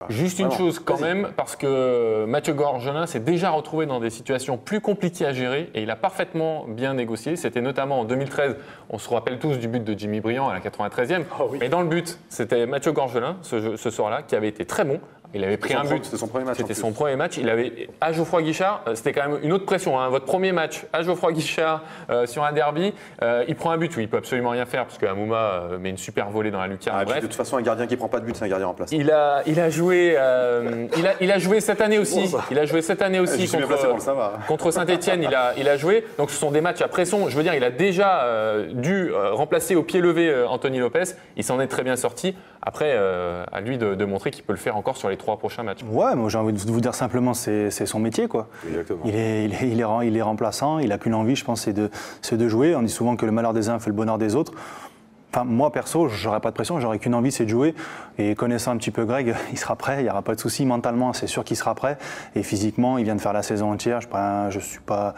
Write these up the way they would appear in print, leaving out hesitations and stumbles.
Juste une chose quand même, parce que Mathieu Gorgelin s'est déjà retrouvé dans des situations plus compliquées à gérer et il a parfaitement bien négocié. C'était notamment en 2013, on se rappelle tous du but de Jimmy Briand à la 93e. Oh oui. Mais dans le but, c'était Mathieu Gorgelin, ce soir-là, qui avait été très bon. Il avait pris un but. C'était son premier match. C'était son premier match. Il avait, à Geoffroy Guichard, c'était quand même une autre pression. Hein. Votre premier match à Geoffroy Guichard sur un derby, il prend un but où il peut absolument rien faire parce qu'Amouma met une super volée dans la lucarne. Bref. De toute façon, un gardien qui prend pas de but, c'est un gardien en place. Il a joué cette année aussi. Il a joué cette année aussi contre Saint-Etienne. Il a joué. Donc ce sont des matchs à pression. Je veux dire, il a déjà dû remplacer au pied levé Anthony Lopez. Il s'en est très bien sorti. Après, à lui de montrer qu'il peut le faire encore sur les 3 prochains matchs. Ouais, moi j'ai envie de vous dire simplement, c'est son métier, quoi. Exactement. Il est remplaçant, il n'a qu'une envie, je pense, c'est de jouer. On dit souvent que le malheur des uns fait le bonheur des autres. Enfin, moi, perso, j'aurais pas de pression, j'aurais qu'une envie, c'est de jouer. Et connaissant un petit peu Greg, il sera prêt, il n'y aura pas de souci. Mentalement, c'est sûr qu'il sera prêt. Et physiquement, il vient de faire la saison entière. Je suis pas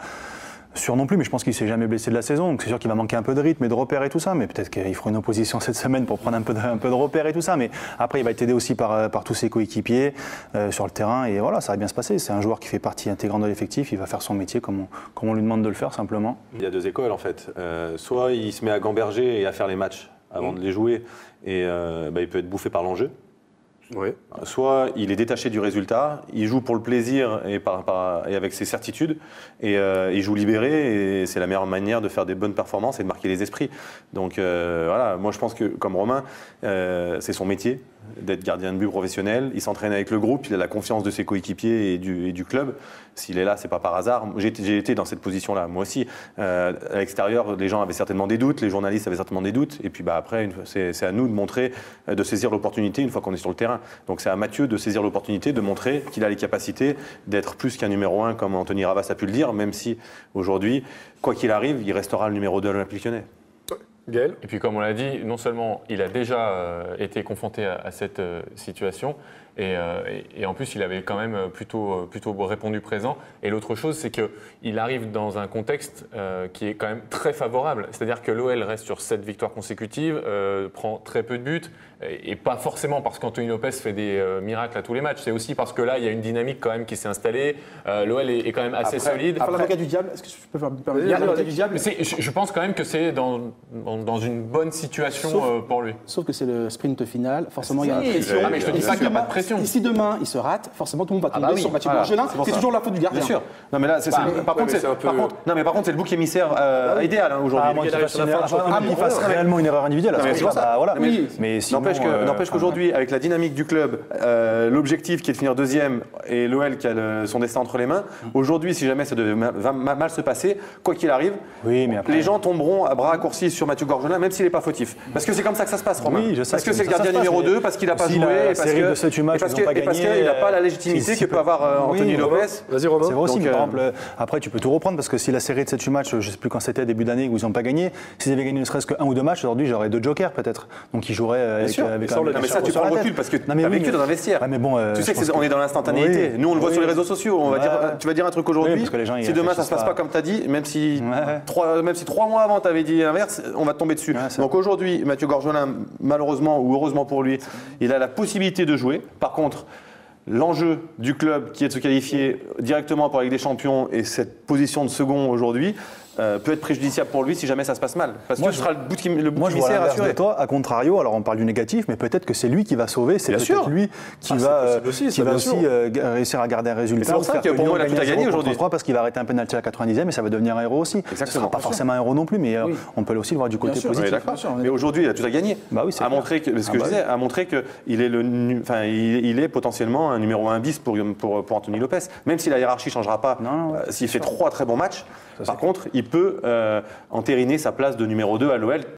sûr non plus, mais je pense qu'il ne s'est jamais blessé de la saison. Donc c'est sûr qu'il va manquer un peu de rythme et de repères et tout ça. Mais peut-être qu'il fera une opposition cette semaine pour prendre un peu de repères et tout ça. Mais après, il va être aidé aussi par tous ses coéquipiers sur le terrain. Et voilà, ça va bien se passer. C'est un joueur qui fait partie intégrante de l'effectif. Il va faire son métier comme on lui demande de le faire, simplement. Il y a 2 écoles, en fait. Soit il se met à gamberger et à faire les matchs avant de les jouer. Et il peut être bouffé par l'enjeu. Oui. Soit il est détaché du résultat, il joue pour le plaisir et avec ses certitudes, et il joue libéré, et c'est la meilleure manière de faire des bonnes performances et de marquer les esprits. Donc voilà, moi je pense que comme Romain, c'est son métier d'être gardien de but professionnel. Il s'entraîne avec le groupe, il a la confiance de ses coéquipiers et du club. S'il est là, c'est pas par hasard. J'ai été dans cette position-là, moi aussi. À l'extérieur, les gens avaient certainement des doutes, les journalistes avaient certainement des doutes, et puis après, c'est à nous de montrer, de saisir l'opportunité une fois qu'on est sur le terrain. Donc c'est à Mathieu de saisir l'opportunité, de montrer qu'il a les capacités d'être plus qu'un numéro 1, comme Anthony Ravas a pu le dire, même si aujourd'hui, quoi qu'il arrive, il restera le numéro 2 à l'Olympique Lyonnais. Gaël. Et puis comme on l'a dit, non seulement il a déjà été confronté à cette situation, et en plus il avait quand même plutôt répondu présent. Et l'autre chose, c'est qu'il arrive dans un contexte qui est quand même très favorable. C'est-à-dire que l'OL reste sur 7 victoires consécutives, prend très peu de buts, et pas forcément parce qu'Anthony Lopez fait des miracles à tous les matchs. C'est aussi parce que là, il y a une dynamique quand même qui s'est installée. L'OL est quand même assez solide. Après l'avocat du diable, est-ce que je peux me permettre l'avocat du diable? Je pense quand même que c'est dans une bonne situation pour lui. Sauf que c'est le sprint final, forcément il y a une pression. Ah mais je te dis pas qu'il n'y a pas de pression. Et si demain il se rate, forcément tout le monde va tomber sur Mathieu Gorgelin. C'est toujours la faute du gardien. Bien sûr. Non mais là, par contre, c'est le bouc émissaire idéal aujourd'hui. Il fasse réellement une erreur individuelle. Mais n'empêche qu'aujourd'hui, avec la dynamique du club, l'objectif qui est de finir 2e et l'OL qui a son destin entre les mains, aujourd'hui, si jamais ça devait mal se passer, quoi qu'il arrive, les gens tomberont à bras raccourcis sur Mathieu Gorgelin, même s'il n'est pas fautif. Parce que c'est comme ça que ça se passe, Romain. Parce que c'est le gardien numéro 2, parce qu'il n'a pas joué, et parce qu'il n'a pas la légitimité que peut avoir Anthony Lopez. Vas-y, Romain. C'est vrai aussi, mais par exemple, après, tu peux tout reprendre, parce que si la série de 7-8 matchs, je ne sais plus quand c'était, début d'année, où ils n'ont pas gagné, s'ils avaient gagné ne serait-ce qu'un ou 2 matchs, aujourd'hui, j'aurais 2 jokers peut-être. Donc ils joueraient avec mais ça, tu prends le recul parce que tu as vécu dans un vestiaire. Tu sais qu'on est dans l'instantanéité. Nous, on le voit sur les réseaux sociaux. Tu vas dire un truc aujourd'hui. Si demain, ça ne se passe pas comme tu as dit, même si 3 mois avant, tu avais dit l'inverse, on va te tomber dessus. Donc aujourd'hui, Mathieu Gorgelin, malheureusement ou heureusement pour lui, il a la possibilité de jouer. Par contre, l'enjeu du club qui est de se qualifier directement pour la Ligue des Champions et cette position de second aujourd'hui peut être préjudiciable pour lui si jamais ça se passe mal. Parce que ce sera le bout émissaire assuré. Toi, à contrario, alors on parle du négatif, mais peut-être que c'est lui qui va sauver, c'est peut-être lui qui va aussi réussir à garder un résultat. C'est pour ça que pour moi, il a tout à gagner aujourd'hui. Parce qu'il va arrêter un penalty à la 90e et ça va devenir un héros aussi. Ce ne sera pas forcément un héros non plus, mais on peut aussi le voir du côté positif. Mais aujourd'hui, il a tout à gagner. À montrer qu'il est potentiellement un numéro 1 bis pour Anthony Lopez. Même si la hiérarchie ne changera pas, s'il fait 3 très bons matchs, par contre, il peut entériner sa place de numéro 2 à l'OL.